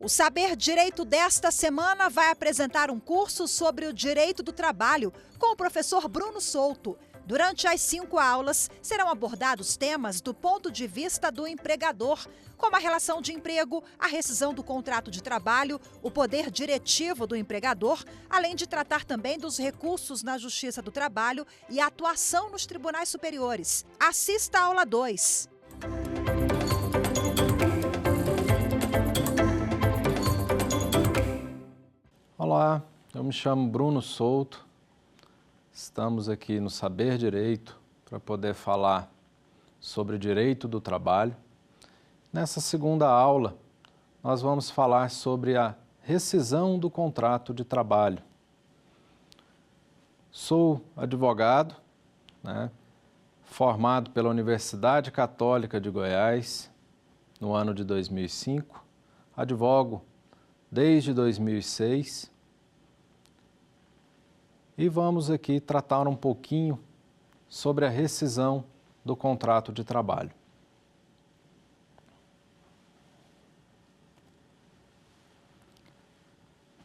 O Saber Direito desta semana vai apresentar um curso sobre o direito do trabalho com o professor Bruno Souto. Durante as 5 aulas, serão abordados temas do ponto de vista do empregador, como a relação de emprego, a rescisão do contrato de trabalho, o poder diretivo do empregador, além de tratar também dos recursos na Justiça do Trabalho e a atuação nos tribunais superiores. Assista a aula 2. Olá, eu me chamo Bruno Souto, estamos aqui no Saber Direito para poder falar sobre direito do trabalho. Nessa segunda aula, nós vamos falar sobre a rescisão do contrato de trabalho. Sou advogado, formado pela Universidade Católica de Goiás no ano de 2005, advogo desde 2006 e vamos aqui tratar um pouquinho sobre a rescisão do contrato de trabalho.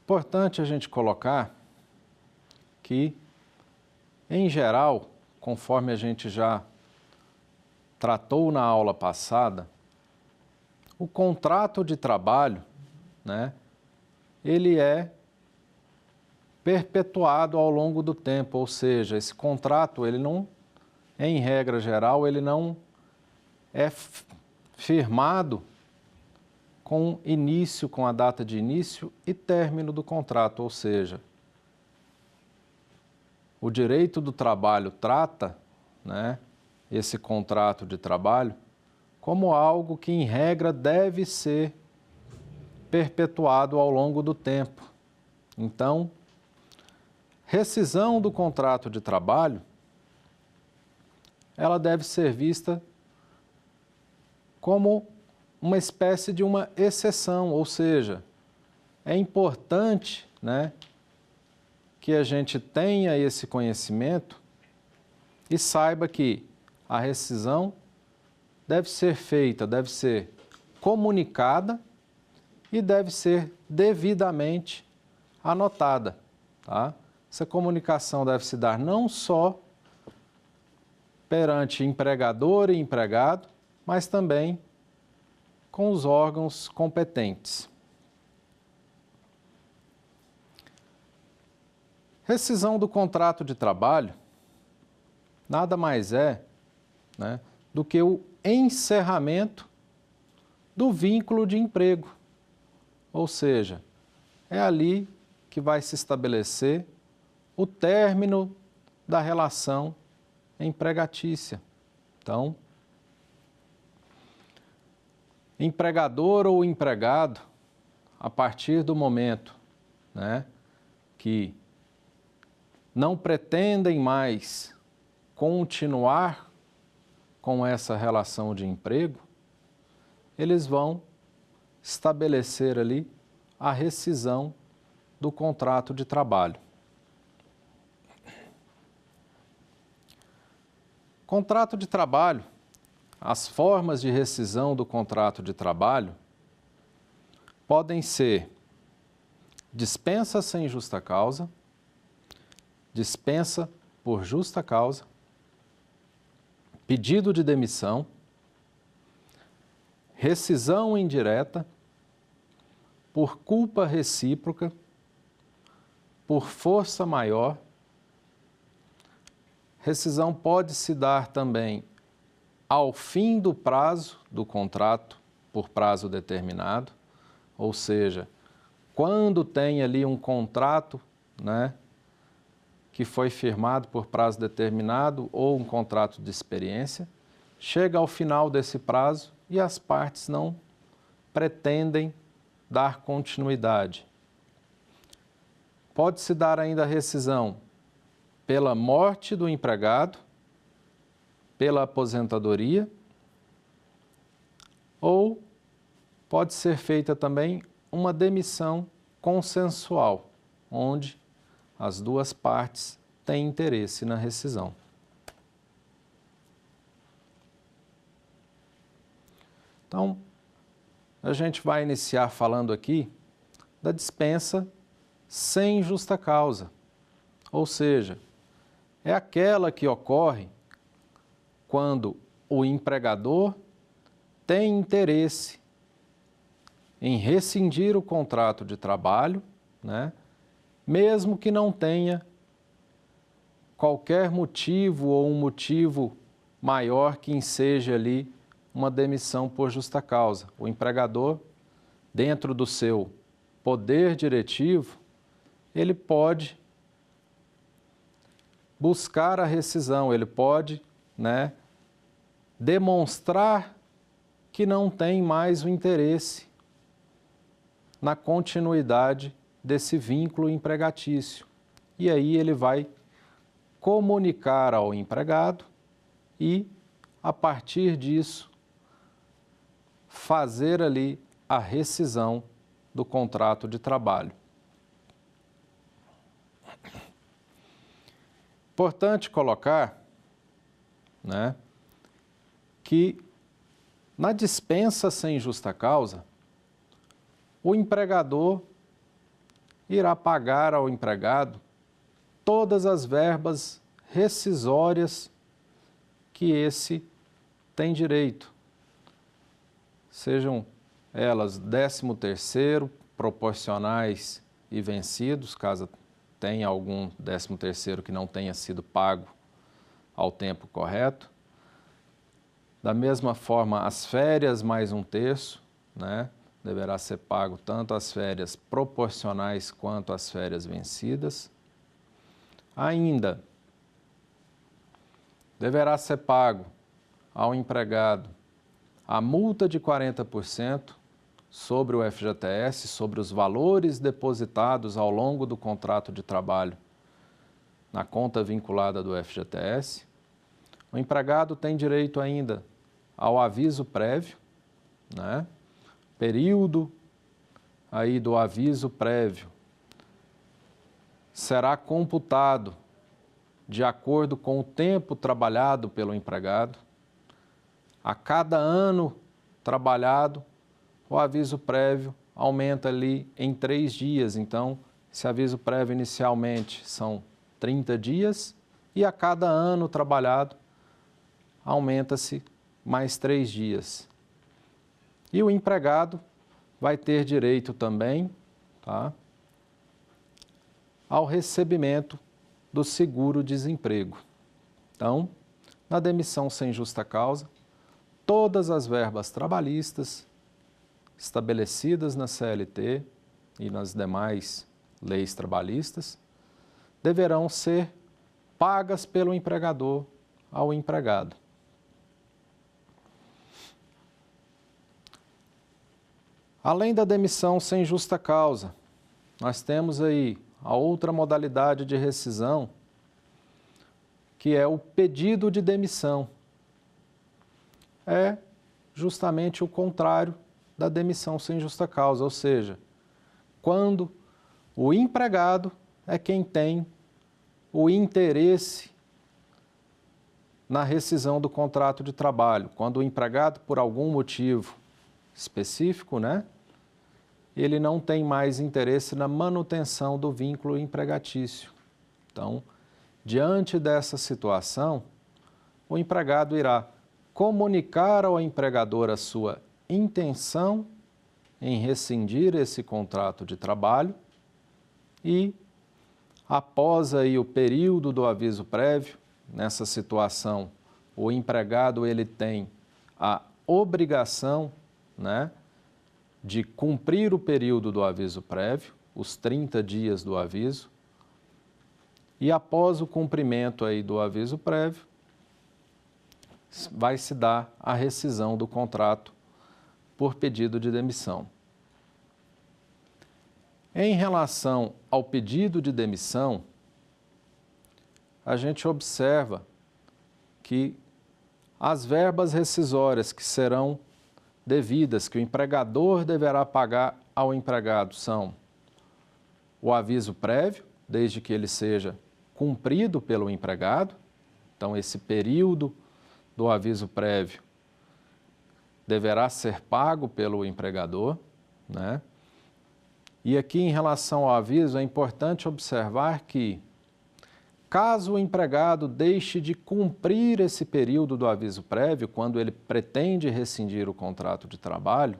Importante a gente colocar que, em geral, conforme a gente já tratou na aula passada, o contrato de trabalho, ele é perpetuado ao longo do tempo, ou seja, esse contrato, ele não, em regra geral, ele não é firmado com início, com a data de início e término do contrato, ou seja, o direito do trabalho trata, esse contrato de trabalho como algo que, em regra, deve ser perpetuado ao longo do tempo. Então, rescisão do contrato de trabalho, ela deve ser vista como uma espécie de uma exceção, ou seja, é importante, que a gente tenha esse conhecimento e saiba que a rescisão deve ser feita, deve ser comunicada e deve ser devidamente anotada, tá? Essa comunicação deve se dar não só perante empregador e empregado, mas também com os órgãos competentes. Rescisão do contrato de trabalho nada mais é, do que o encerramento do vínculo de emprego. Ou seja, é ali que vai se estabelecer o término da relação empregatícia. Então, empregador ou empregado, a partir do momento que não pretendem mais continuar com essa relação de emprego, eles vão estabelecer ali a rescisão do contrato de trabalho. Contrato de trabalho, as formas de rescisão do contrato de trabalho podem ser dispensa sem justa causa, dispensa por justa causa, pedido de demissão, rescisão indireta, por culpa recíproca, por força maior. Rescisão pode se dar também ao fim do prazo do contrato, por prazo determinado, ou seja, quando tem ali um contrato, que foi firmado por prazo determinado ou um contrato de experiência, chega ao final desse prazo e as partes não pretendem dar continuidade. Pode-se dar ainda a rescisão pela morte do empregado, pela aposentadoria, ou pode ser feita também uma demissão consensual, onde as duas partes têm interesse na rescisão. Então, a gente vai iniciar falando aqui da dispensa sem justa causa, ou seja, é aquela que ocorre quando o empregador tem interesse em rescindir o contrato de trabalho, né, mesmo que não tenha qualquer motivo ou um motivo maior que enseje ali uma demissão por justa causa. O empregador, dentro do seu poder diretivo, ele pode buscar a rescisão, ele pode, né, demonstrar que não tem mais o interesse na continuidade desse vínculo empregatício. E aí ele vai comunicar ao empregado e, a partir disso, fazer ali a rescisão do contrato de trabalho. Importante colocar, né, que na dispensa sem justa causa, o empregador irá pagar ao empregado todas as verbas rescisórias que esse tem direito, sejam elas 13º, proporcionais e vencidos, caso tenha algum 13º que não tenha sido pago ao tempo correto. Da mesma forma, as férias mais 1/3, né, deverá ser pago tanto as férias proporcionais quanto as férias vencidas. Ainda deverá ser pago ao empregado a multa de 40% sobre o FGTS, sobre os valores depositados ao longo do contrato de trabalho na conta vinculada do FGTS. O empregado tem direito ainda ao aviso prévio, né? Período aí do aviso prévio será computado de acordo com o tempo trabalhado pelo empregado. A cada ano trabalhado, o aviso prévio aumenta ali em 3 dias. Então, esse aviso prévio inicialmente são 30 dias e a cada ano trabalhado aumenta-se mais 3 dias. E o empregado vai ter direito também, tá, ao recebimento do seguro-desemprego. Então, na demissão sem justa causa, todas as verbas trabalhistas estabelecidas na CLT e nas demais leis trabalhistas deverão ser pagas pelo empregador ao empregado. Além da demissão sem justa causa, nós temos aí a outra modalidade de rescisão, que é o pedido de demissão. É justamente o contrário da demissão sem justa causa, ou seja, quando o empregado é quem tem o interesse na rescisão do contrato de trabalho. Quando o empregado, por algum motivo específico, né, ele não tem mais interesse na manutenção do vínculo empregatício. Então, diante dessa situação, o empregado irá comunicar ao empregador a sua intenção em rescindir esse contrato de trabalho e, após aí o período do aviso prévio, nessa situação, o empregado ele tem a obrigação, né, de cumprir o período do aviso prévio, os 30 dias do aviso, e após o cumprimento aí do aviso prévio, vai se dar a rescisão do contrato por pedido de demissão. Em relação ao pedido de demissão, a gente observa que as verbas rescisórias que serão devidas, que o empregador deverá pagar ao empregado, são o aviso prévio, desde que ele seja cumprido pelo empregado. Então, esse período do aviso prévio deverá ser pago pelo empregador, né? E aqui, em relação ao aviso, é importante observar que, caso o empregado deixe de cumprir esse período do aviso prévio, quando ele pretende rescindir o contrato de trabalho,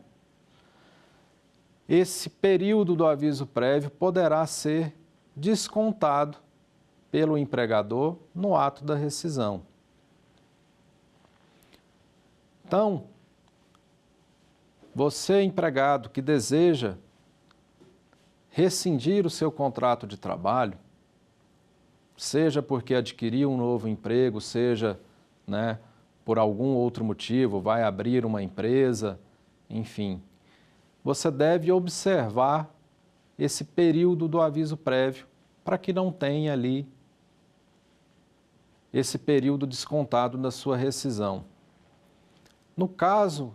esse período do aviso prévio poderá ser descontado pelo empregador no ato da rescisão. Então, você, empregado que deseja rescindir o seu contrato de trabalho, seja porque adquiriu um novo emprego, seja, né, por algum outro motivo, vai abrir uma empresa, enfim, você deve observar esse período do aviso prévio para que não tenha ali esse período descontado da sua rescisão. No caso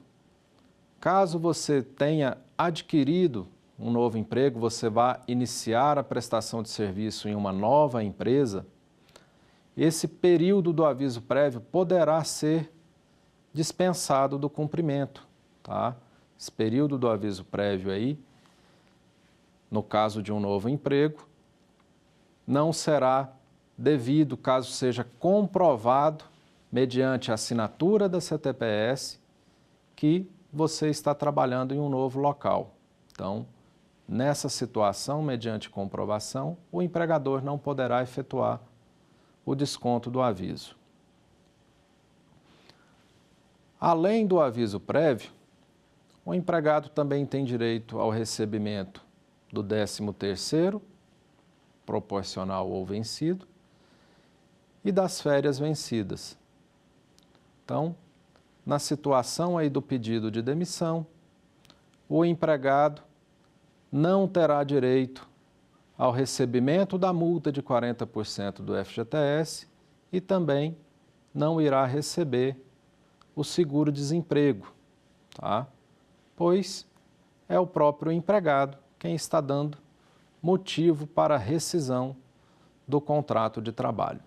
você tenha adquirido um novo emprego, você vai iniciar a prestação de serviço em uma nova empresa, esse período do aviso prévio poderá ser dispensado do cumprimento, tá? Esse período do aviso prévio aí, no caso de um novo emprego, não será devido caso seja comprovado, mediante a assinatura da CTPS, que você está trabalhando em um novo local. Então, nessa situação, mediante comprovação, o empregador não poderá efetuar o desconto do aviso. Além do aviso prévio, o empregado também tem direito ao recebimento do 13º, proporcional ou vencido, e das férias vencidas. Então, na situação aí do pedido de demissão, o empregado não terá direito ao recebimento da multa de 40% do FGTS e também não irá receber o seguro-desemprego, tá? Pois é o próprio empregado quem está dando motivo para a rescisão do contrato de trabalho.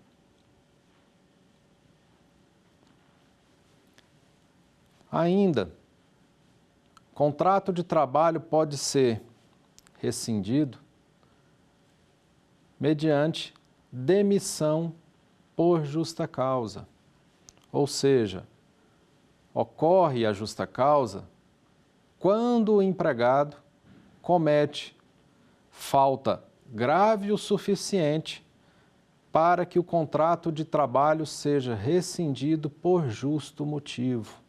Ainda, contrato de trabalho pode ser rescindido mediante demissão por justa causa. Ou seja, ocorre a justa causa quando o empregado comete falta grave o suficiente para que o contrato de trabalho seja rescindido por justo motivo.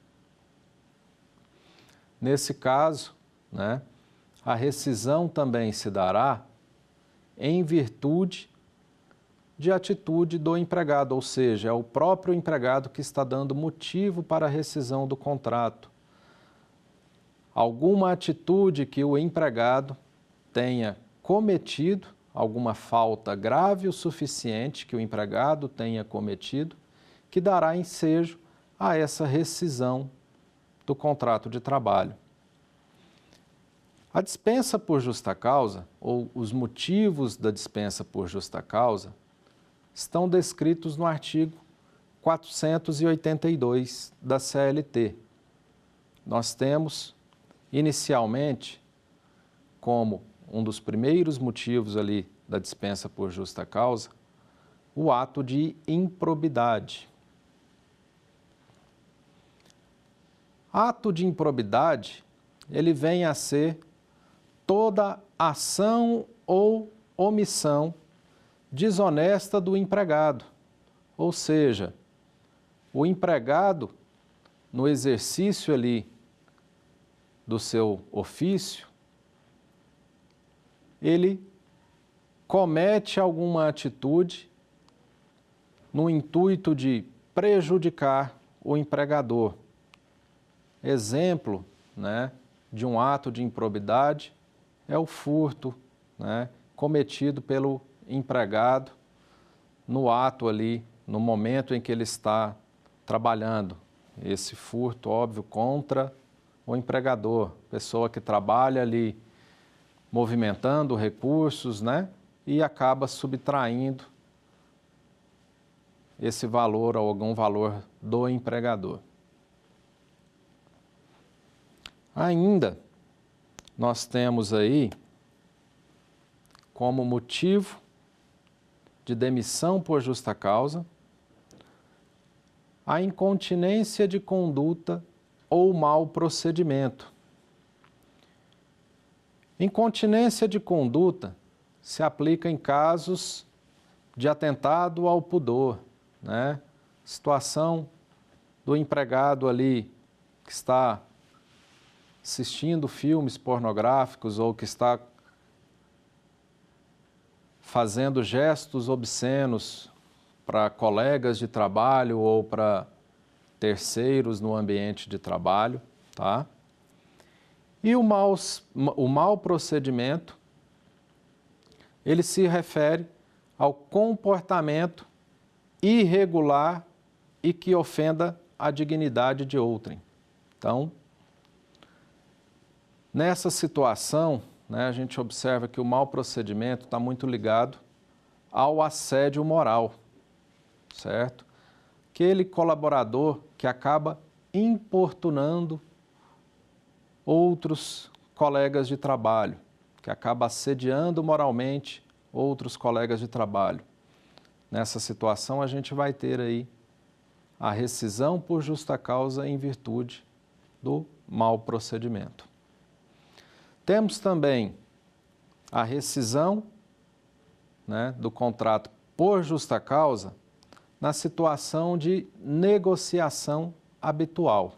Nesse caso, né, a rescisão também se dará em virtude de atitude do empregado, ou seja, é o próprio empregado que está dando motivo para a rescisão do contrato. Alguma atitude que o empregado tenha cometido, alguma falta grave o suficiente que o empregado tenha cometido, que dará ensejo a essa rescisão do contrato de trabalho. A dispensa por justa causa, ou os motivos da dispensa por justa causa, estão descritos no artigo 482 da CLT. Nós temos, inicialmente, como um dos primeiros motivos ali da dispensa por justa causa, o ato de improbidade. Ato de improbidade, ele vem a ser toda ação ou omissão desonesta do empregado. Ou seja, o empregado, no exercício ali do seu ofício, ele comete alguma atitude no intuito de prejudicar o empregador. Exemplo, né, de um ato de improbidade é o furto, né, cometido pelo empregado no ato ali, no momento em que ele está trabalhando. Esse furto, óbvio, contra o empregador, pessoa que trabalha ali movimentando recursos, né, e acaba subtraindo esse valor ou algum valor do empregador. Ainda, nós temos aí como motivo de demissão por justa causa a incontinência de conduta ou mau procedimento. Incontinência de conduta se aplica em casos de atentado ao pudor, né? Situação do empregado ali que está assistindo filmes pornográficos ou que está fazendo gestos obscenos para colegas de trabalho ou para terceiros no ambiente de trabalho, tá? E o mau procedimento, ele se refere ao comportamento irregular e que ofenda a dignidade de outrem. Então, nessa situação, né, a gente observa que o mau procedimento está muito ligado ao assédio moral, certo? Aquele colaborador que acaba importunando outros colegas de trabalho, que acaba assediando moralmente outros colegas de trabalho. Nessa situação, a gente vai ter aí a rescisão por justa causa em virtude do mau procedimento. Temos também a rescisão, né, do contrato por justa causa na situação de negociação habitual.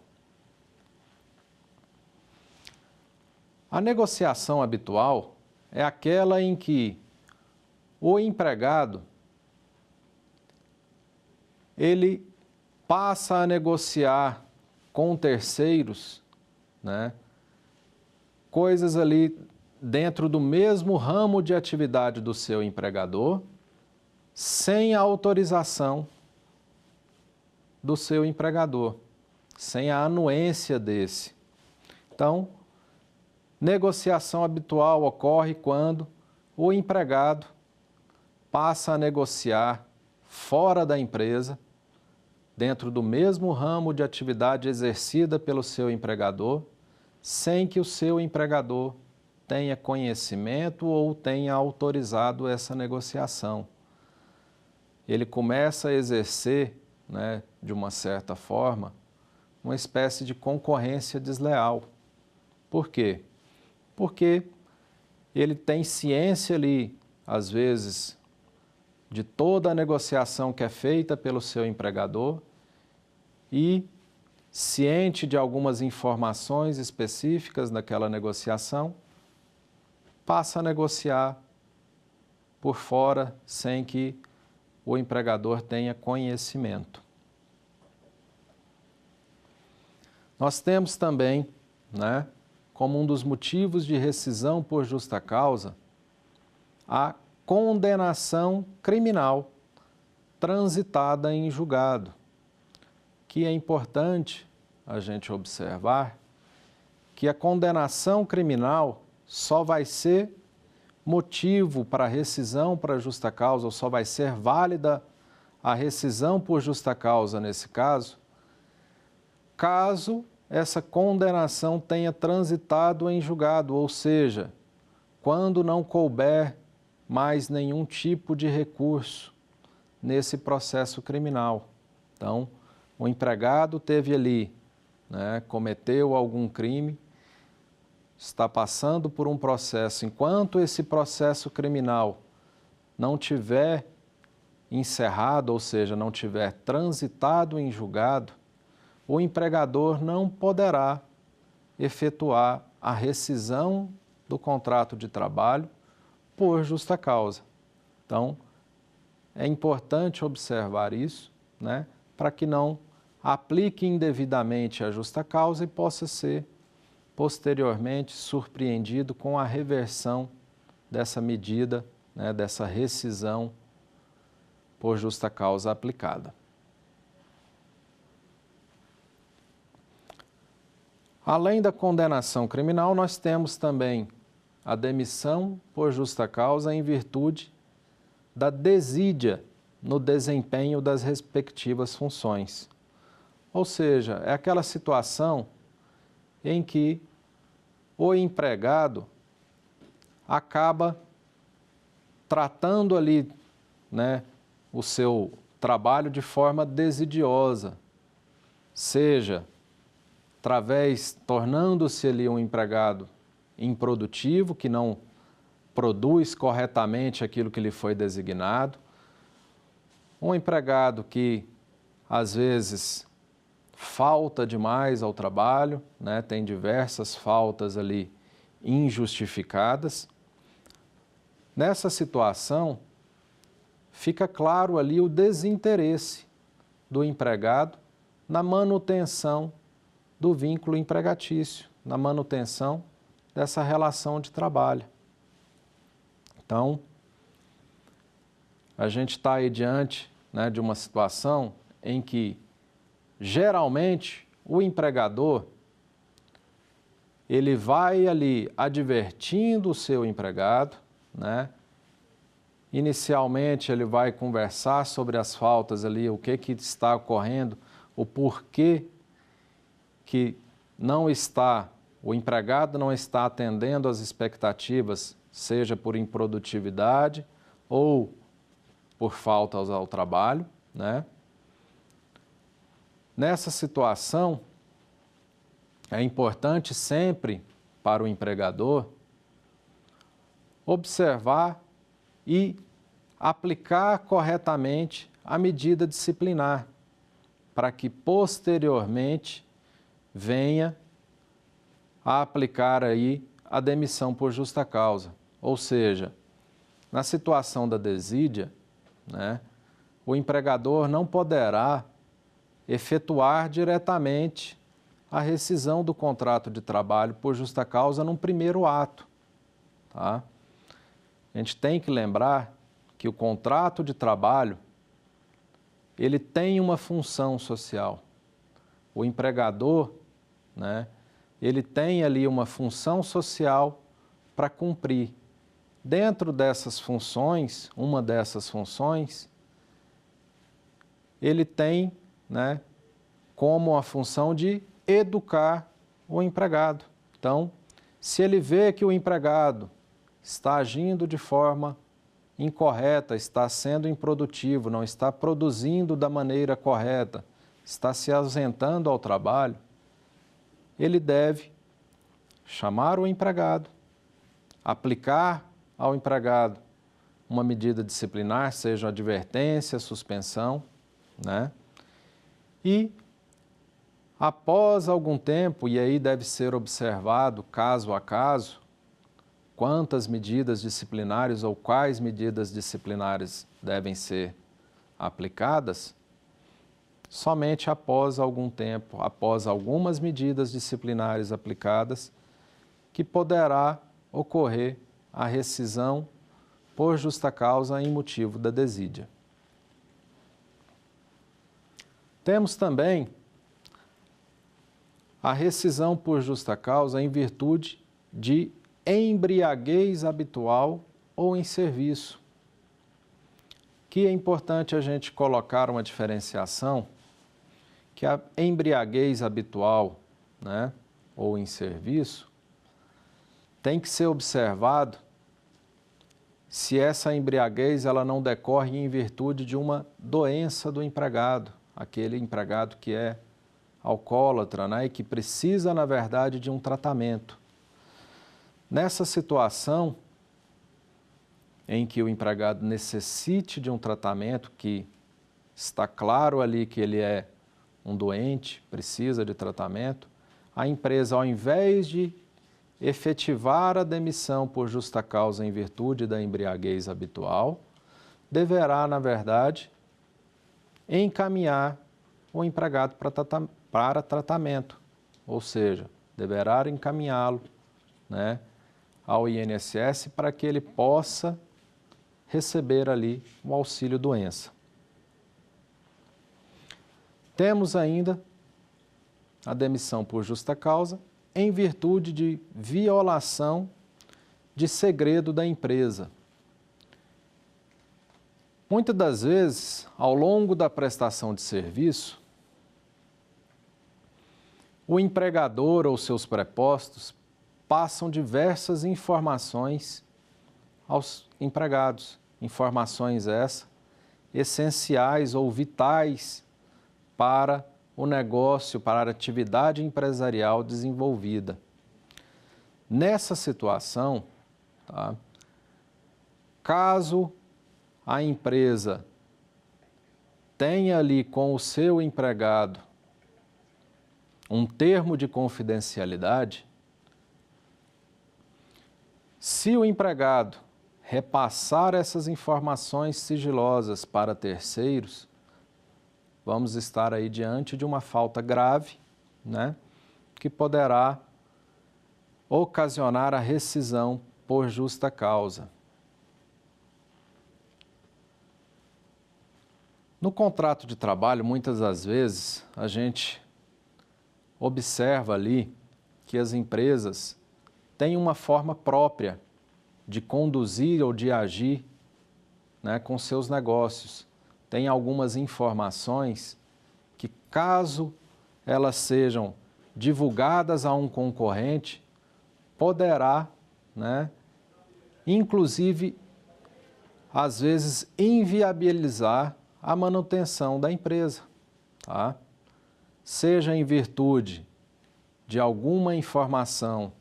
A negociação habitual é aquela em que o empregado ele passa a negociar com terceiros, né, coisas ali dentro do mesmo ramo de atividade do seu empregador, sem a autorização do seu empregador, sem a anuência desse. Então, negociação habitual ocorre quando o empregado passa a negociar fora da empresa, dentro do mesmo ramo de atividade exercida pelo seu empregador, sem que o seu empregador tenha conhecimento ou tenha autorizado essa negociação. Ele começa a exercer, né, de uma certa forma, uma espécie de concorrência desleal. Por quê? Porque ele tem ciência ali, às vezes, de toda a negociação que é feita pelo seu empregador e, ciente de algumas informações específicas daquela negociação, passa a negociar por fora sem que o empregador tenha conhecimento. Nós temos também, né, como um dos motivos de rescisão por justa causa, a condenação criminal transitada em julgado, que é importante a gente observar que a condenação criminal só vai ser motivo para rescisão para justa causa, ou só vai ser válida a rescisão por justa causa nesse caso, caso essa condenação tenha transitado em julgado, ou seja, quando não couber mais nenhum tipo de recurso nesse processo criminal. Então, o empregado teve ali, né, cometeu algum crime, está passando por um processo. Enquanto esse processo criminal não tiver encerrado, ou seja, não tiver transitado em julgado, o empregador não poderá efetuar a rescisão do contrato de trabalho por justa causa. Então, é importante observar isso, né, para que não aplique indevidamente a justa causa e possa ser posteriormente surpreendido com a reversão dessa medida, né, dessa rescisão por justa causa aplicada. Além da condenação criminal, nós temos também a demissão por justa causa em virtude da desídia no desempenho das respectivas funções. Ou seja, é aquela situação em que o empregado acaba tratando ali, né, o seu trabalho de forma desidiosa, seja tornando-se ali um empregado improdutivo, que não produz corretamente aquilo que lhe foi designado, um empregado que, às vezes, falta demais ao trabalho, né? Tem diversas faltas ali injustificadas. Nessa situação, fica claro ali o desinteresse do empregado na manutenção do vínculo empregatício, na manutenção dessa relação de trabalho. Então, a gente está aí diante, né, de uma situação em que, geralmente, o empregador, ele vai ali advertindo o seu empregado, né? Inicialmente, ele vai conversar sobre as faltas ali, o que está ocorrendo, o porquê que o empregado não está atendendo às expectativas, seja por improdutividade ou por faltas ao trabalho, né? Nessa situação, é importante sempre para o empregador observar e aplicar corretamente a medida disciplinar, para que posteriormente venha a aplicar aí a demissão por justa causa. Ou seja, na situação da desídia, né, o empregador não poderá efetuar diretamente a rescisão do contrato de trabalho por justa causa num primeiro ato, tá? A gente tem que lembrar que o contrato de trabalho, ele tem uma função social. O empregador, né, ele tem ali uma função social para cumprir. Dentro dessas funções, uma dessas funções, ele tem, né, como a função de educar o empregado. Então, se ele vê que o empregado está agindo de forma incorreta, está sendo improdutivo, não está produzindo da maneira correta, está se ausentando ao trabalho, ele deve chamar o empregado, aplicar ao empregado uma medida disciplinar, seja advertência, suspensão, né? E, após algum tempo, e aí deve ser observado caso a caso, quantas medidas disciplinares ou quais medidas disciplinares devem ser aplicadas, somente após algum tempo, após algumas medidas disciplinares aplicadas, que poderá ocorrer a rescisão por justa causa em motivo da desídia. Temos também a rescisão por justa causa em virtude de embriaguez habitual ou em serviço. Que é importante a gente colocar uma diferenciação, que a embriaguez habitual, né, ou em serviço, tem que ser observado se essa embriaguez ela não decorre em virtude de uma doença do empregado, aquele empregado que é alcoólatra, né, e que precisa, na verdade, de um tratamento. Nessa situação em que o empregado necessite de um tratamento, que está claro ali que ele é um doente, precisa de tratamento, a empresa, ao invés de efetivar a demissão por justa causa em virtude da embriaguez habitual, deverá, na verdade, encaminhar o empregado para tratamento, ou seja, deverá encaminhá-lo, né, ao INSS para que ele possa receber ali o auxílio-doença. Temos ainda a demissão por justa causa em virtude de violação de segredo da empresa. Muitas das vezes, ao longo da prestação de serviço, o empregador ou seus prepostos passam diversas informações aos empregados. Informações essas essenciais ou vitais para o negócio, para a atividade empresarial desenvolvida. Nessa situação, tá, caso a empresa tenha ali com o seu empregado um termo de confidencialidade, se o empregado repassar essas informações sigilosas para terceiros, vamos estar aí diante de uma falta grave, né, que poderá ocasionar a rescisão por justa causa. No contrato de trabalho, muitas das vezes, a gente observa ali que as empresas têm uma forma própria de conduzir ou de agir, né, com seus negócios. Tem algumas informações que, caso elas sejam divulgadas a um concorrente, poderá, né, inclusive, às vezes, inviabilizar a manutenção da empresa, tá? Seja em virtude de alguma informação,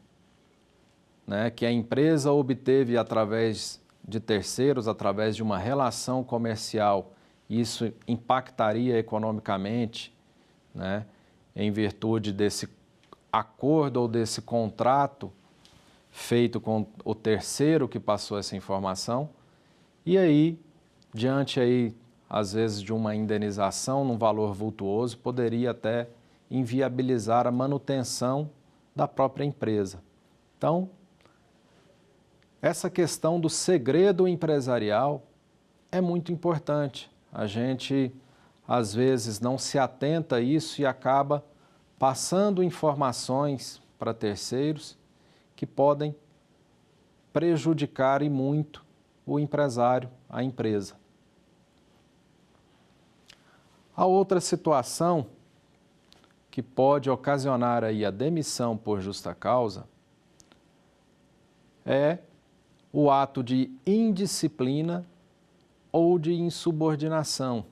né, que a empresa obteve através de terceiros, através de uma relação comercial, isso impactaria economicamente, né, em virtude desse acordo ou desse contrato feito com o terceiro que passou essa informação, e aí, diante aí, às vezes, de uma indenização num valor vultuoso, poderia até inviabilizar a manutenção da própria empresa. Então, essa questão do segredo empresarial é muito importante. A gente, às vezes, não se atenta a isso e acaba passando informações para terceiros que podem prejudicar e muito o empresário, a empresa. A outra situação que pode ocasionar aí a demissão por justa causa é o ato de indisciplina ou de insubordinação.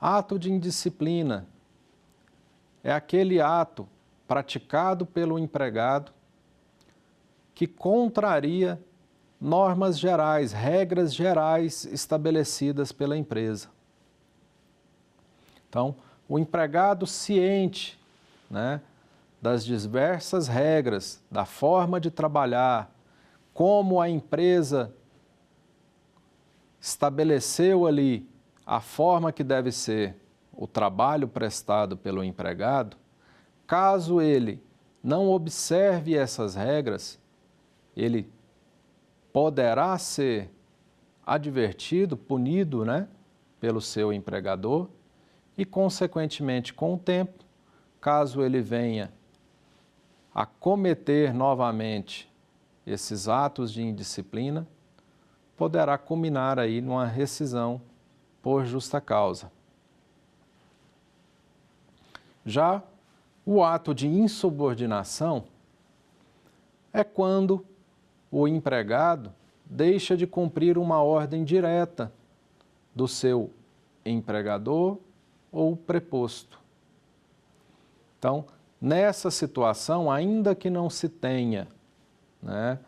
Ato de indisciplina é aquele ato praticado pelo empregado que contraria normas gerais, regras gerais estabelecidas pela empresa. Então, o empregado ciente, né, das diversas regras, da forma de trabalhar, como a empresa estabeleceu ali a forma que deve ser o trabalho prestado pelo empregado, caso ele não observe essas regras, ele poderá ser advertido, punido, né, pelo seu empregador e, consequentemente, com o tempo, caso ele venha a cometer novamente esses atos de indisciplina, poderá culminar aí numa rescisão por justa causa. Já o ato de insubordinação é quando o empregado deixa de cumprir uma ordem direta do seu empregador ou preposto. Então, nessa situação, ainda que não se tenha, né,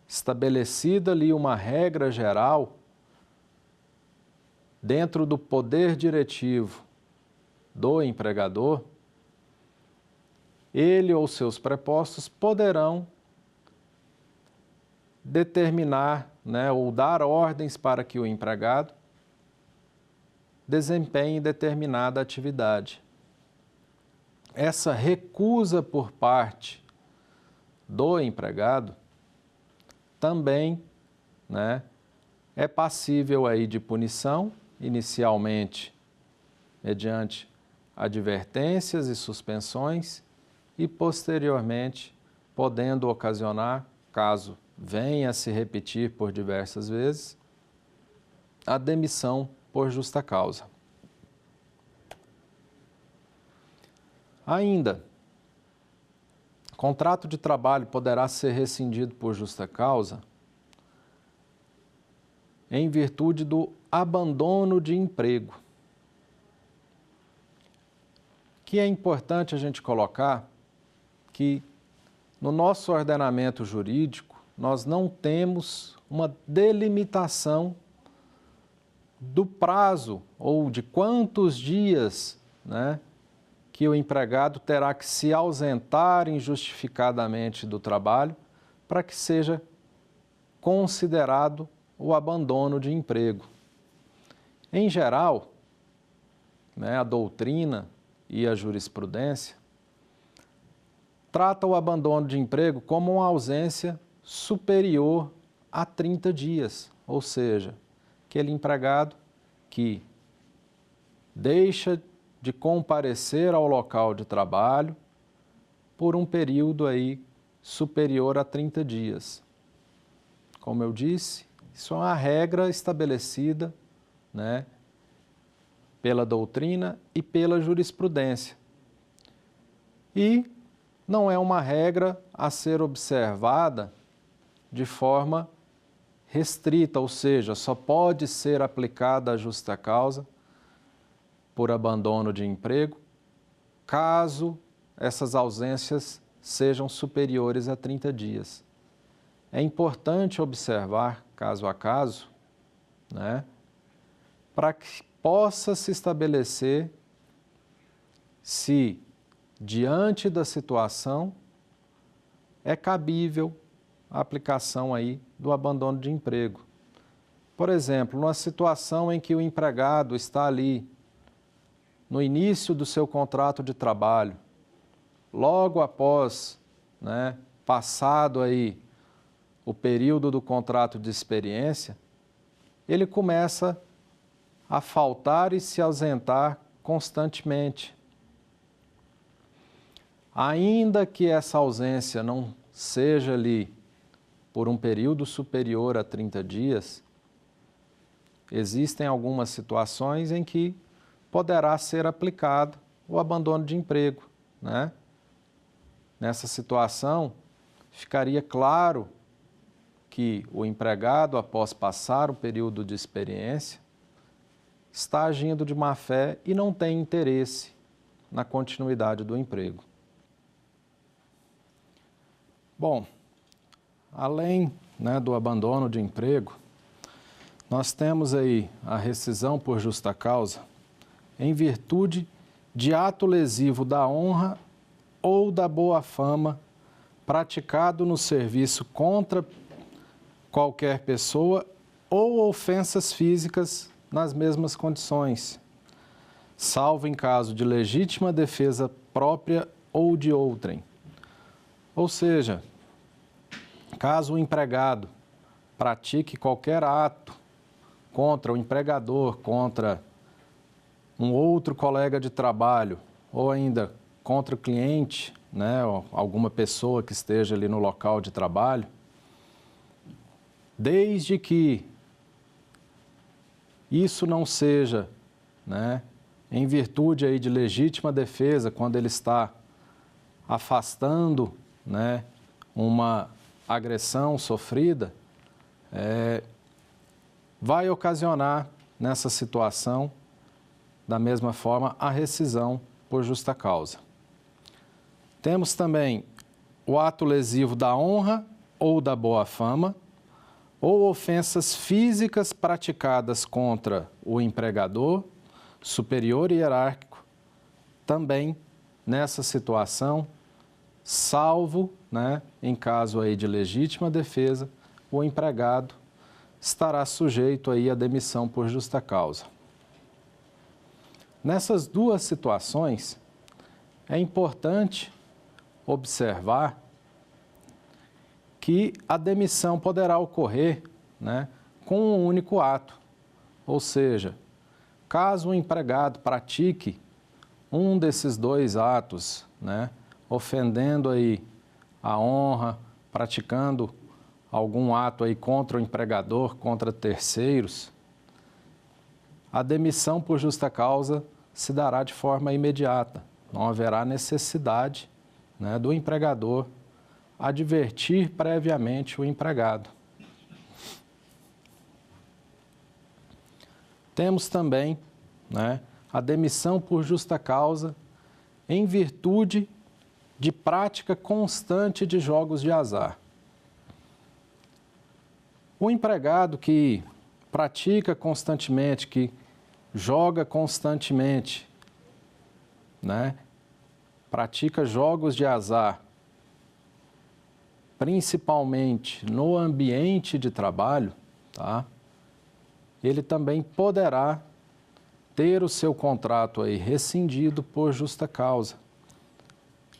estabelecida ali uma regra geral, dentro do poder diretivo do empregador, ele ou seus prepostos poderão determinar, né, ou dar ordens para que o empregado desempenhe determinada atividade. Essa recusa por parte do empregado também, né, é passível aí de punição, inicialmente mediante advertências e suspensões e posteriormente podendo ocasionar, caso venha a se repetir por diversas vezes, a demissão por justa causa. Ainda, Contrato de trabalho poderá ser rescindido por justa causa em virtude do abandono de emprego. Que é importante a gente colocar que no nosso ordenamento jurídico nós não temos uma delimitação do prazo ou de quantos dias, né, que o empregado terá que se ausentar injustificadamente do trabalho para que seja considerado o abandono de emprego. Em geral, né, a doutrina e a jurisprudência trata o abandono de emprego como uma ausência superior a 30 dias, ou seja, aquele empregado que deixa de comparecer ao local de trabalho por um período aí superior a 30 dias. Como eu disse, isso é uma regra estabelecida, né, pela doutrina e pela jurisprudência. E não é uma regra a ser observada de forma restrita, ou seja, só pode ser aplicada a justa causa por abandono de emprego, caso essas ausências sejam superiores a 30 dias. É importante observar, caso a caso, né, para que possa se estabelecer se, diante da situação, é cabível a aplicação aí do abandono de emprego. Por exemplo, numa situação em que o empregado está ali no início do seu contrato de trabalho, logo após, né, passado aí o período do contrato de experiência, ele começa a faltar e se ausentar constantemente. Ainda que essa ausência não seja ali por um período superior a 30 dias, existem algumas situações em que poderá ser aplicado o abandono de emprego, né? Nessa situação, ficaria claro que o empregado, após passar o período de experiência, está agindo de má fé e não tem interesse na continuidade do emprego. Bom, além, né, do abandono de emprego, nós temos aí a rescisão por justa causa em virtude de ato lesivo da honra ou da boa fama praticado no serviço contra qualquer pessoa ou ofensas físicas nas mesmas condições, salvo em caso de legítima defesa própria ou de outrem. Ou seja, caso o empregado pratique qualquer ato contra o empregador, contra um outro colega de trabalho, ou ainda contra o cliente, né, ou alguma pessoa que esteja ali no local de trabalho, desde que isso não seja, né, em virtude aí de legítima defesa, quando ele está afastando, né, uma agressão sofrida, vai ocasionar nessa situação, da mesma forma, a rescisão por justa causa. Temos também o ato lesivo da honra ou da boa fama, ou ofensas físicas praticadas contra o empregador, superior hierárquico, também nessa situação, salvo, né, em caso aí de legítima defesa, o empregado estará sujeito aí à demissão por justa causa. Nessas duas situações, é importante observar que a demissão poderá ocorrer, né, com um único ato, ou seja, caso o empregado pratique um desses dois atos, né, ofendendo aí a honra, praticando algum ato aí contra o empregador, contra terceiros, a demissão por justa causa se dará de forma imediata. Não haverá necessidade né, do empregador advertir previamente o empregado. Temos também, né, a demissão por justa causa em virtude de prática constante de jogos de azar. O empregado que pratica constantemente, que joga constantemente, né, pratica jogos de azar, principalmente no ambiente de trabalho, tá? Ele também poderá ter o seu contrato aí rescindido por justa causa.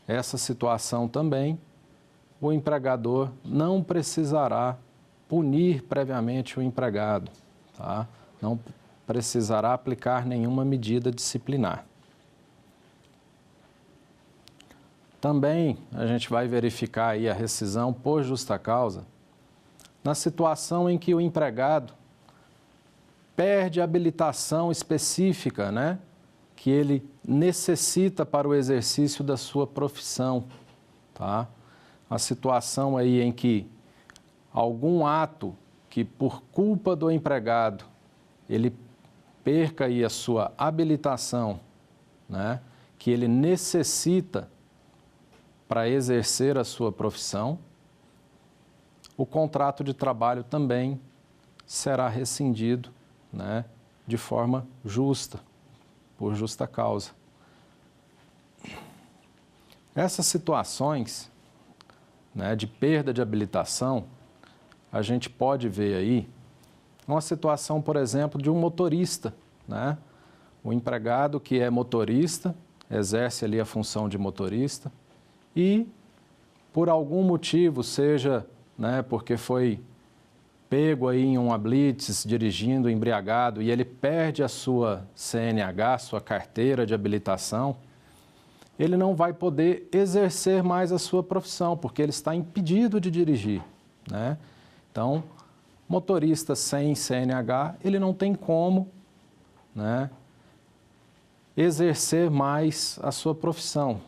Essa situação também, o empregador não precisará punir previamente o empregado, tá? Não precisará aplicar nenhuma medida disciplinar. Também a gente vai verificar aí a rescisão por justa causa na situação em que o empregado perde a habilitação específica, né, que ele necessita para o exercício da sua profissão, tá? A situação aí em que algum ato que por culpa do empregado ele perca aí a sua habilitação, né, que ele necessita para exercer a sua profissão, o contrato de trabalho também será rescindido, né, de forma justa, por justa causa. Essas situações, né, de perda de habilitação, a gente pode ver aí uma situação, por exemplo, de um motorista, né? O empregado que é motorista, exerce ali a função de motorista e, por algum motivo, seja, né, porque foi pego aí em uma blitz, dirigindo embriagado, e ele perde a sua CNH, sua carteira de habilitação, ele não vai poder exercer mais a sua profissão, porque ele está impedido de dirigir, né? Então, motorista sem CNH, ele não tem como, né, exercer mais a sua profissão,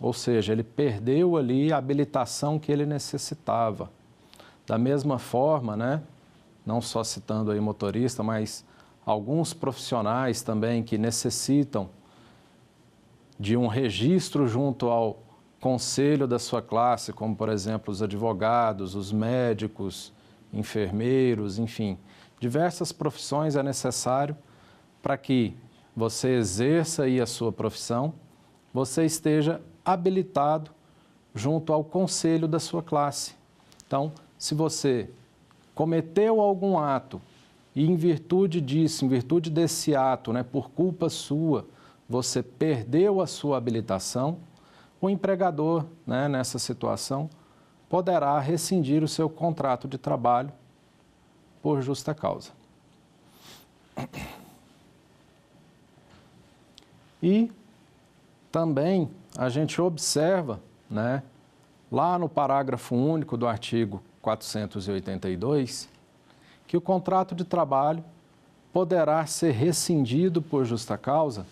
ou seja, ele perdeu ali a habilitação que ele necessitava. Da mesma forma, né, não só citando aí motorista, mas alguns profissionais também que necessitam de um registro junto ao conselho da sua classe, como, por exemplo, os advogados, os médicos, enfermeiros, enfim, diversas profissões é necessário para que você exerça aí a sua profissão, você esteja habilitado junto ao conselho da sua classe. Então, se você cometeu algum ato e em virtude disso, em virtude desse ato, né, por culpa sua, você perdeu a sua habilitação, o empregador, né, nessa situação, poderá rescindir o seu contrato de trabalho por justa causa. E também a gente observa, né, lá no parágrafo único do artigo 482, que o contrato de trabalho poderá ser rescindido por justa causa,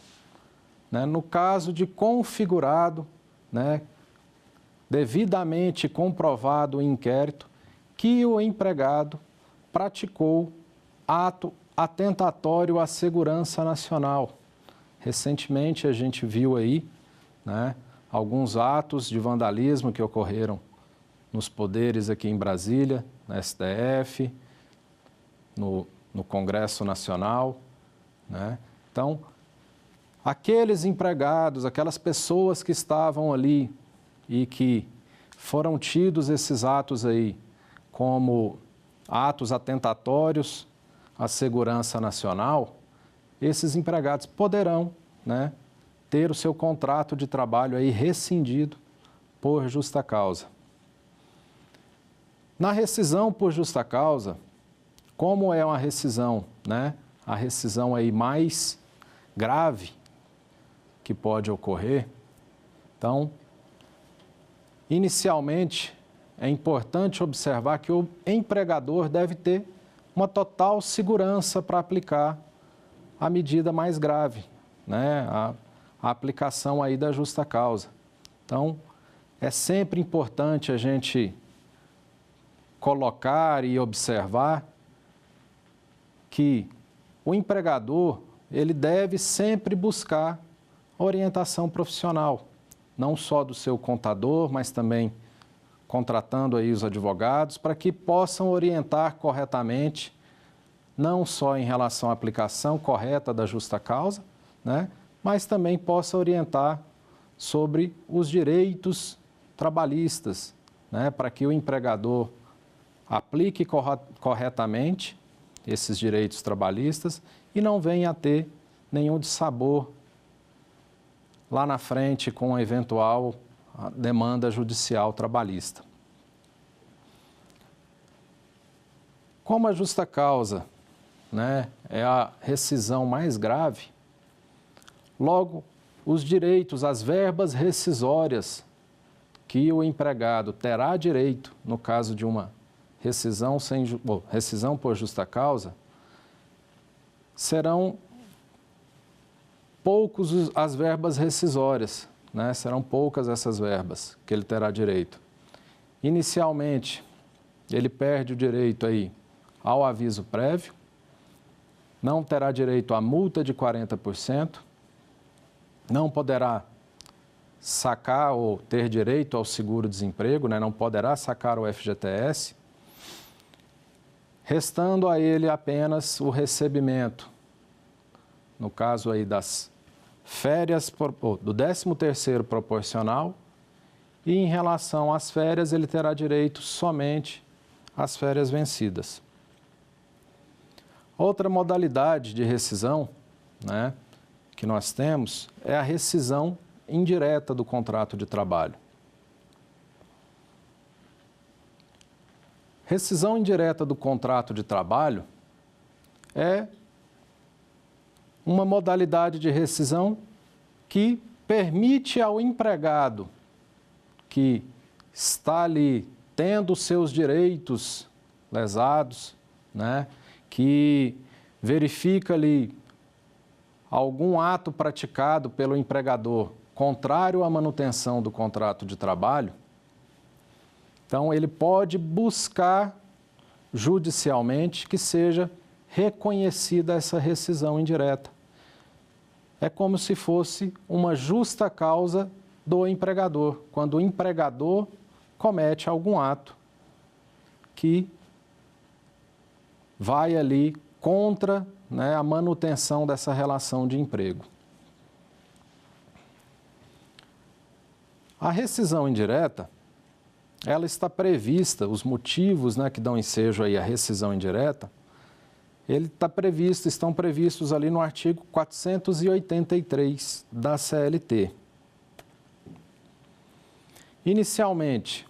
né, no caso de configurado, né, devidamente comprovado em inquérito que o empregado praticou ato atentatório à segurança nacional. Recentemente a gente viu aí, né, alguns atos de vandalismo que ocorreram nos poderes aqui em Brasília, na STF, no Congresso Nacional, né? Então, aqueles empregados, aquelas pessoas que estavam ali e que foram tidos esses atos aí como atos atentatórios à segurança nacional, esses empregados poderão, né, ter o seu contrato de trabalho aí rescindido por justa causa. Na rescisão por justa causa, como é uma rescisão, né, a rescisão aí mais grave que pode ocorrer, então, inicialmente, é importante observar que o empregador deve ter uma total segurança para aplicar a medida mais grave, né, a aplicação aí da justa causa. Então, é sempre importante a gente colocar e observar que o empregador, ele deve sempre buscar orientação profissional, não só do seu contador, mas também contratando aí os advogados, para que possam orientar corretamente, não só em relação à aplicação correta da justa causa, né, mas também possa orientar sobre os direitos trabalhistas, né, para que o empregador aplique corretamente esses direitos trabalhistas e não venha a ter nenhum dissabor lá na frente com a eventual demanda judicial trabalhista. Como a justa causa, né, é a rescisão mais grave, logo, os direitos, as verbas rescisórias que o empregado terá direito no caso de uma rescisão por justa causa, serão poucos as verbas rescisórias, né? Serão poucas essas verbas que ele terá direito. Inicialmente, ele perde o direito aí ao aviso prévio, não terá direito à multa de 40%, não poderá sacar ou ter direito ao seguro-desemprego, né? Não poderá sacar o FGTS, restando a ele apenas o recebimento, no caso aí das férias, do 13º proporcional, e em relação às férias, ele terá direito somente às férias vencidas. Outra modalidade de rescisão, né, que nós temos é a rescisão indireta do contrato de trabalho. Rescisão indireta do contrato de trabalho é uma modalidade de rescisão que permite ao empregado que está ali tendo seus direitos lesados, né, que verifica ali algum ato praticado pelo empregador contrário à manutenção do contrato de trabalho, então ele pode buscar judicialmente que seja reconhecida essa rescisão indireta. É como se fosse uma justa causa do empregador, quando o empregador comete algum ato que vai ali contra, né, a manutenção dessa relação de emprego. A rescisão indireta, ela está prevista, os motivos, né, que dão ensejo aí à rescisão indireta, estão previstos ali no artigo 483 da CLT. Inicialmente,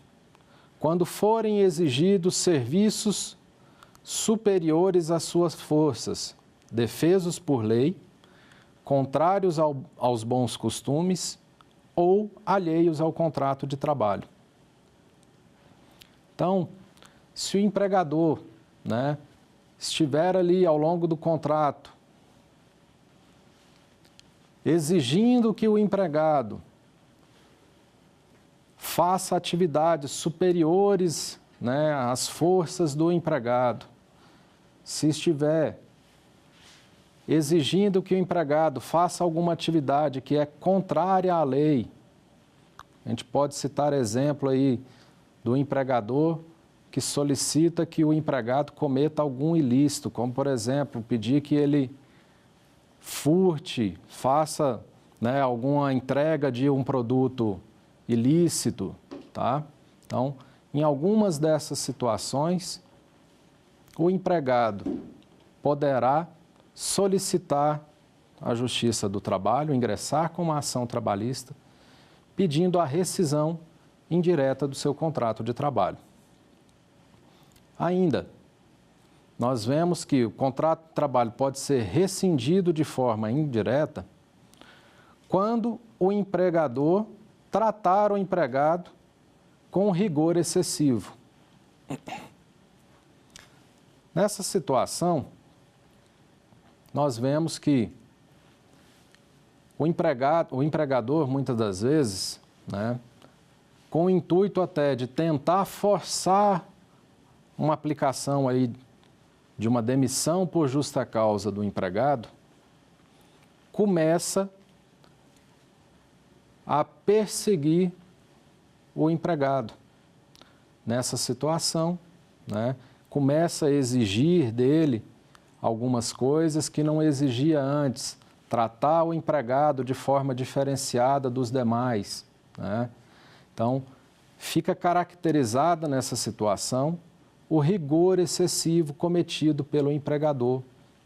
quando forem exigidos serviços superiores às suas forças, defesos por lei, contrários aos bons costumes ou alheios ao contrato de trabalho. Então, se o empregador, né, estiver ali ao longo do contrato, exigindo que o empregado faça atividades superiores, né, às forças do empregado, se estiver exigindo que o empregado faça alguma atividade que é contrária à lei, a gente pode citar exemplo aí do empregador que solicita que o empregado cometa algum ilícito, como, por exemplo, pedir que ele furte, faça, né, alguma entrega de um produto ilícito, tá? Então, em algumas dessas situações, o empregado poderá solicitar à Justiça do Trabalho, ingressar com uma ação trabalhista, pedindo a rescisão indireta do seu contrato de trabalho. Ainda, nós vemos que o contrato de trabalho pode ser rescindido de forma indireta quando o empregador tratar o empregado com rigor excessivo. Nessa situação, nós vemos que o empregador, muitas das vezes, né, com o intuito até de tentar forçar uma aplicação aí de uma demissão por justa causa do empregado, começa a perseguir o empregado. Nessa situação, né, começa a exigir dele algumas coisas que não exigia antes, tratar o empregado de forma diferenciada dos demais, né? Então, fica caracterizada nessa situação o rigor excessivo cometido pelo empregador,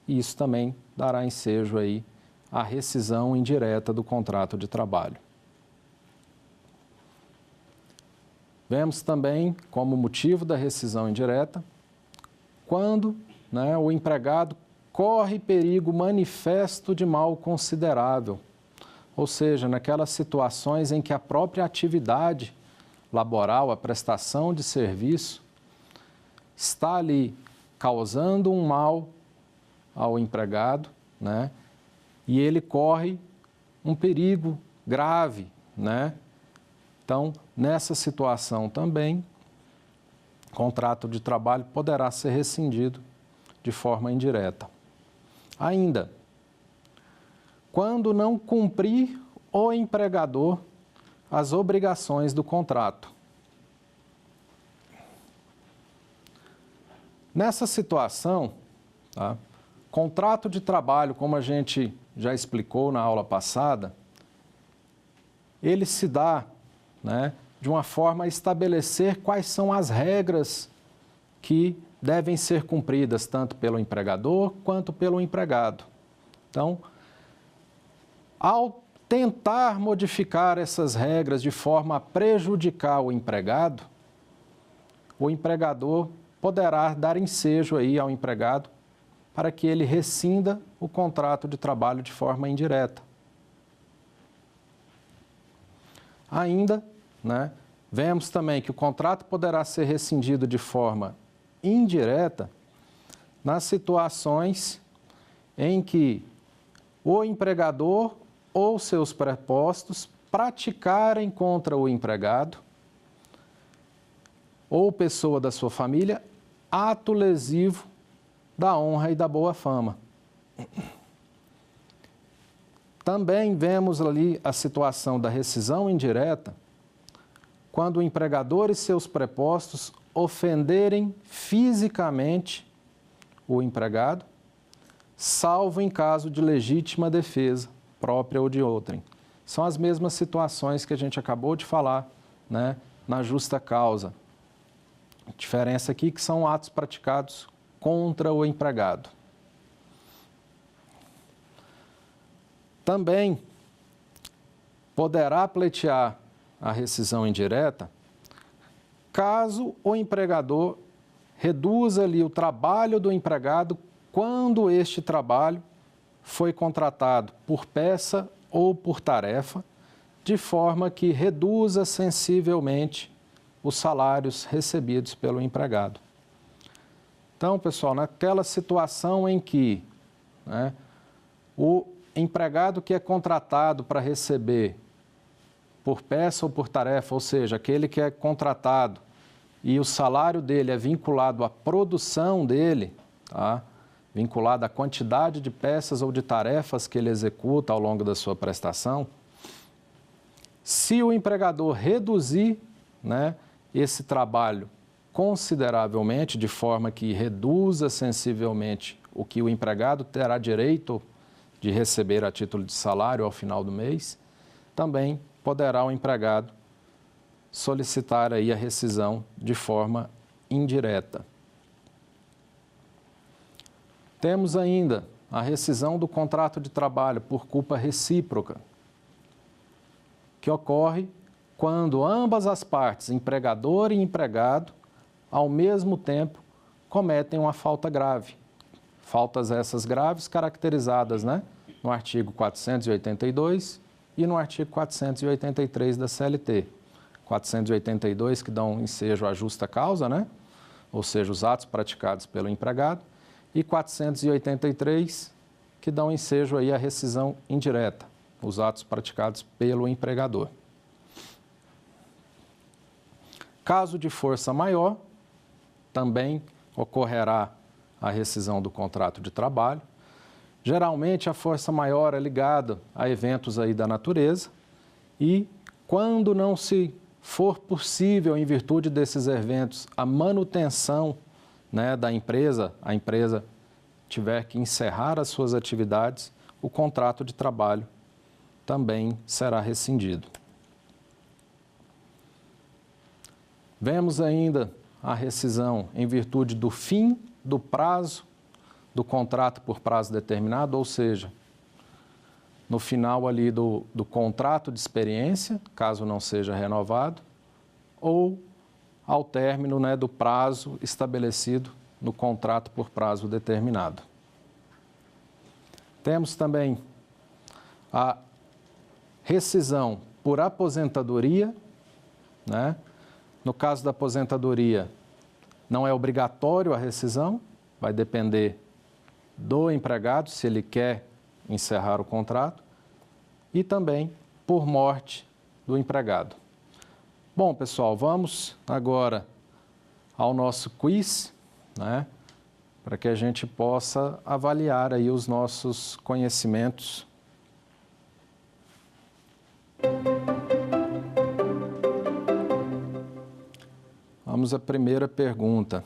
e isso também dará ensejo aí à rescisão indireta do contrato de trabalho. Vemos também como motivo da rescisão indireta quando, né, o empregado corre perigo manifesto de mal considerável, ou seja, naquelas situações em que a própria atividade laboral, a prestação de serviço, está ali causando um mal ao empregado, né? E ele corre um perigo grave, né? Então, nessa situação também, o contrato de trabalho poderá ser rescindido de forma indireta. Ainda, quando não cumprir o empregador as obrigações do contrato. Nessa situação, tá, contrato de trabalho, como a gente já explicou na aula passada, ele se dá, né, de uma forma a estabelecer quais são as regras que devem ser cumpridas tanto pelo empregador quanto pelo empregado. Então, ao tentar modificar essas regras de forma a prejudicar o empregador poderá dar ensejo aí ao empregado para que ele rescinda o contrato de trabalho de forma indireta. Ainda, né, vemos também que o contrato poderá ser rescindido de forma indireta nas situações em que o empregador ou seus prepostos praticarem contra o empregado ou pessoa da sua família ato lesivo da honra e da boa fama. Também vemos ali a situação da rescisão indireta, quando o empregador e seus prepostos ofenderem fisicamente o empregado, salvo em caso de legítima defesa, própria ou de outrem. São as mesmas situações que a gente acabou de falar, né, na justa causa. A diferença aqui é que são atos praticados contra o empregado. Também poderá pleitear a rescisão indireta caso o empregador reduza ali o trabalho do empregado quando este trabalho foi contratado por peça ou por tarefa, de forma que reduza sensivelmente os salários recebidos pelo empregado. Então, pessoal, naquela situação em que, né, o empregado que é contratado para receber por peça ou por tarefa, ou seja, aquele que é contratado e o salário dele é vinculado à produção dele, tá? Vinculado à quantidade de peças ou de tarefas que ele executa ao longo da sua prestação, se o empregador reduzir, né, esse trabalho consideravelmente, de forma que reduza sensivelmente o que o empregado terá direito de receber a título de salário ao final do mês, também poderá o empregado solicitar aí a rescisão de forma indireta. Temos ainda a rescisão do contrato de trabalho por culpa recíproca, que ocorre quando ambas as partes, empregador e empregado, ao mesmo tempo, cometem uma falta grave. Faltas essas graves caracterizadas, né, no artigo 482 e no artigo 483 da CLT. 482 que dão ensejo à justa causa, né, ou seja, os atos praticados pelo empregado, e 483 que dão ensejo aí à rescisão indireta, os atos praticados pelo empregador. Caso de força maior, também ocorrerá a rescisão do contrato de trabalho. Geralmente, a força maior é ligada a eventos aí da natureza e, quando não se for possível, em virtude desses eventos, a manutenção, né, da empresa, a empresa tiver que encerrar as suas atividades, o contrato de trabalho também será rescindido. Vemos ainda a rescisão em virtude do fim do prazo do contrato por prazo determinado, ou seja, no final ali do contrato de experiência, caso não seja renovado, ou ao término, né, do prazo estabelecido no contrato por prazo determinado. Temos também a rescisão por aposentadoria, né? No caso da aposentadoria, não é obrigatório a rescisão, vai depender do empregado, se ele quer encerrar o contrato, e também por morte do empregado. Bom, pessoal, vamos agora ao nosso quiz, né, para que a gente possa avaliar aí os nossos conhecimentos. Vamos à primeira pergunta.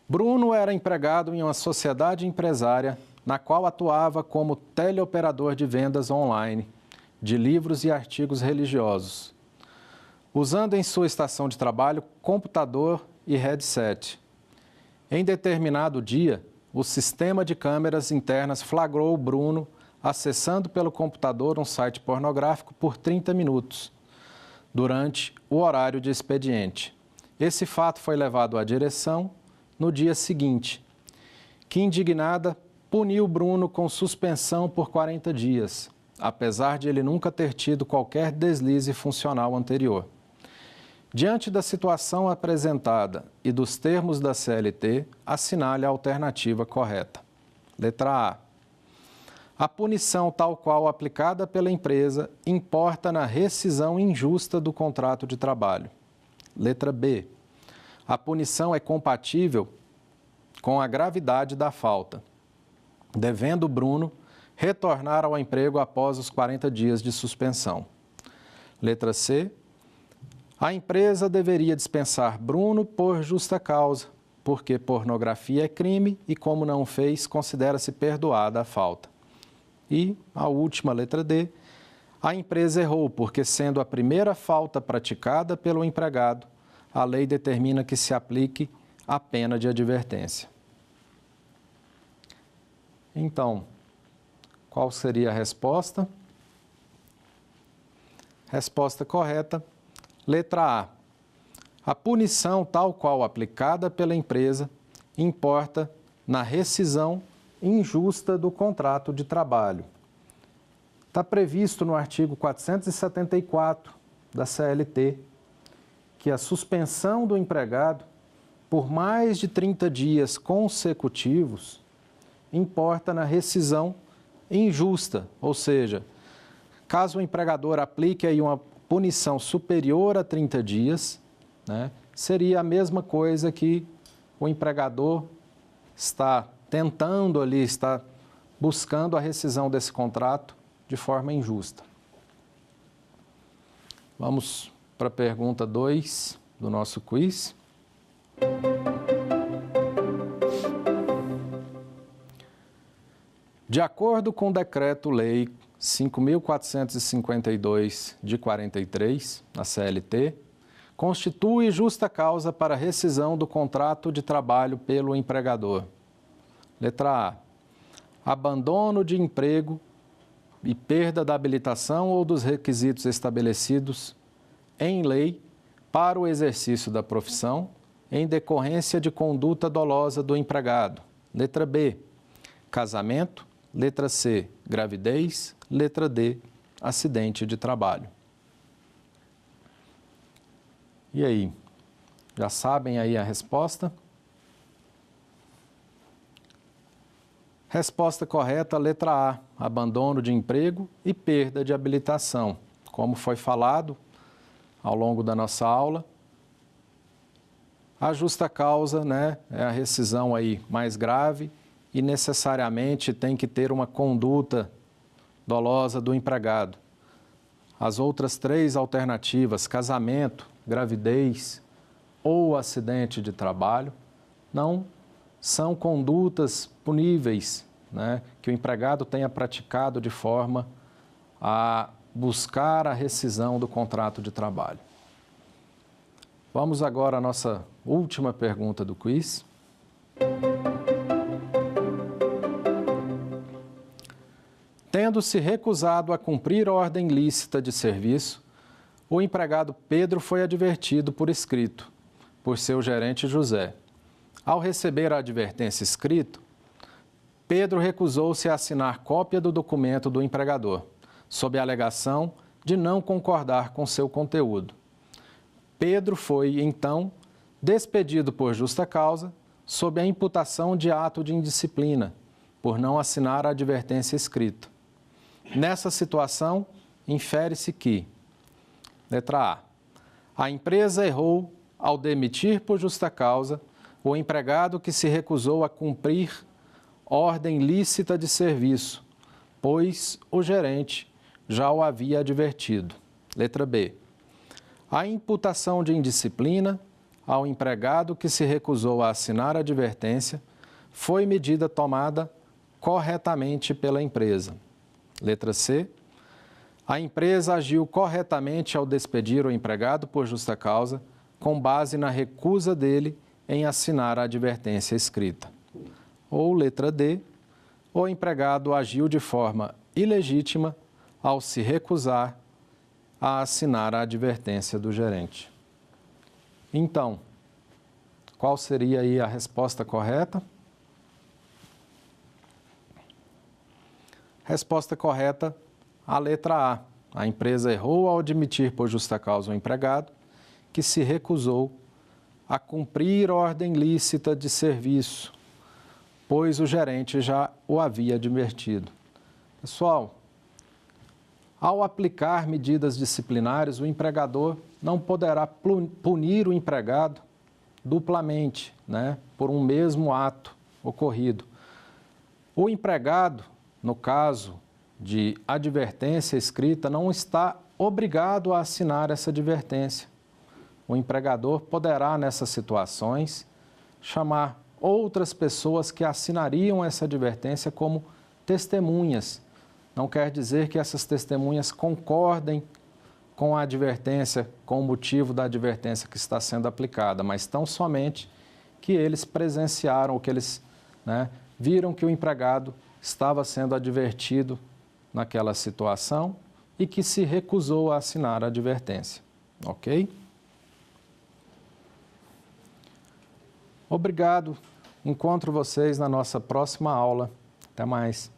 Bruno era empregado em uma sociedade empresária na qual atuava como teleoperador de vendas online de livros e artigos religiosos, usando em sua estação de trabalho computador e headset. Em determinado dia, o sistema de câmeras internas flagrou Bruno acessando pelo computador um site pornográfico por 30 minutos, durante o horário de expediente. Esse fato foi levado à direção no dia seguinte, que, indignada, puniu Bruno com suspensão por 40 dias, apesar de ele nunca ter tido qualquer deslize funcional anterior. Diante da situação apresentada e dos termos da CLT, assinale a alternativa correta. Letra A. A punição tal qual aplicada pela empresa importa na rescisão injusta do contrato de trabalho. Letra B. A punição é compatível com a gravidade da falta, devendo Bruno retornar ao emprego após os 40 dias de suspensão. Letra C. A empresa deveria dispensar Bruno por justa causa, porque pornografia é crime e, como não fez, considera-se perdoada a falta. E a última, letra D. A empresa errou porque, sendo a primeira falta praticada pelo empregado, a lei determina que se aplique a pena de advertência. Então, qual seria a resposta? Resposta correta, letra A. A punição tal qual aplicada pela empresa importa na rescisão injusta do contrato de trabalho. Está previsto no artigo 474 da CLT que a suspensão do empregado por mais de 30 dias consecutivos importa na rescisão injusta, ou seja, caso o empregador aplique aí uma punição superior a 30 dias, né, seria a mesma coisa que o empregador está tentando ali, está buscando a rescisão desse contrato de forma injusta. Vamos para a pergunta 2 do nosso quiz. De acordo com o Decreto-Lei 5.452, de 43, na CLT, constitui justa causa para rescisão do contrato de trabalho pelo empregador. Letra A. Abandono de emprego e perda da habilitação ou dos requisitos estabelecidos em lei para o exercício da profissão em decorrência de conduta dolosa do empregado. Letra B. Casamento. Letra C. Gravidez. Letra D. Acidente de trabalho. E aí? Já sabem aí a resposta? Resposta correta, letra A, abandono de emprego e perda de habilitação. Como foi falado ao longo da nossa aula, A justa causa, né, é a rescisão aí mais grave e necessariamente tem que ter uma conduta dolosa do empregado. As outras 3 alternativas, casamento, gravidez ou acidente de trabalho, não são condutas puníveis, né, que o empregado tenha praticado de forma a buscar a rescisão do contrato de trabalho. Vamos agora à nossa última pergunta do quiz. Tendo-se recusado a cumprir ordem lícita de serviço, o empregado Pedro foi advertido por escrito, por seu gerente José. Ao receber a advertência escrita, Pedro recusou-se a assinar cópia do documento do empregador, sob a alegação de não concordar com seu conteúdo. Pedro foi, então, despedido por justa causa, sob a imputação de ato de indisciplina, por não assinar a advertência escrita. Nessa situação, infere-se que, letra A, a empresa errou ao demitir por justa causa o empregado que se recusou a cumprir ordem lícita de serviço, pois o gerente já o havia advertido. Letra B, a imputação de indisciplina ao empregado que se recusou a assinar a advertência foi medida tomada corretamente pela empresa. Letra C, a empresa agiu corretamente ao despedir o empregado por justa causa, com base na recusa dele em assinar a advertência escrita. Ou letra D, o empregado agiu de forma ilegítima ao se recusar a assinar a advertência do gerente. Então, qual seria aí a resposta correta? Resposta correta, a letra A. A empresa errou ao admitir por justa causa o empregado que se recusou a cumprir ordem lícita de serviço, pois o gerente já o havia advertido. Pessoal, ao aplicar medidas disciplinares, o empregador não poderá punir o empregado duplamente, né, por um mesmo ato ocorrido. O empregado, no caso de advertência escrita, não está obrigado a assinar essa advertência. O empregador poderá, nessas situações, chamar outras pessoas que assinariam essa advertência como testemunhas. Não quer dizer que essas testemunhas concordem com a advertência, com o motivo da advertência que está sendo aplicada, mas tão somente que eles presenciaram, ou que eles, né, viram que o empregado estava sendo advertido naquela situação e que se recusou a assinar a advertência. Ok? Obrigado. Encontro vocês na nossa próxima aula. Até mais.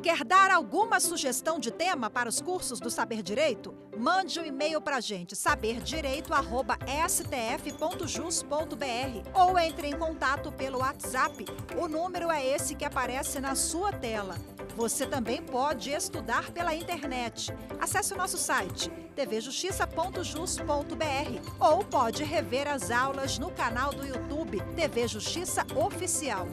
Quer dar alguma sugestão de tema para os cursos do Saber Direito? Mande um e-mail para a gente, saberdireito@stf.jus.br, ou entre em contato pelo WhatsApp. O número é esse que aparece na sua tela. Você também pode estudar pela internet. Acesse o nosso site tvjustiça.jus.br ou pode rever as aulas no canal do YouTube TV Justiça Oficial.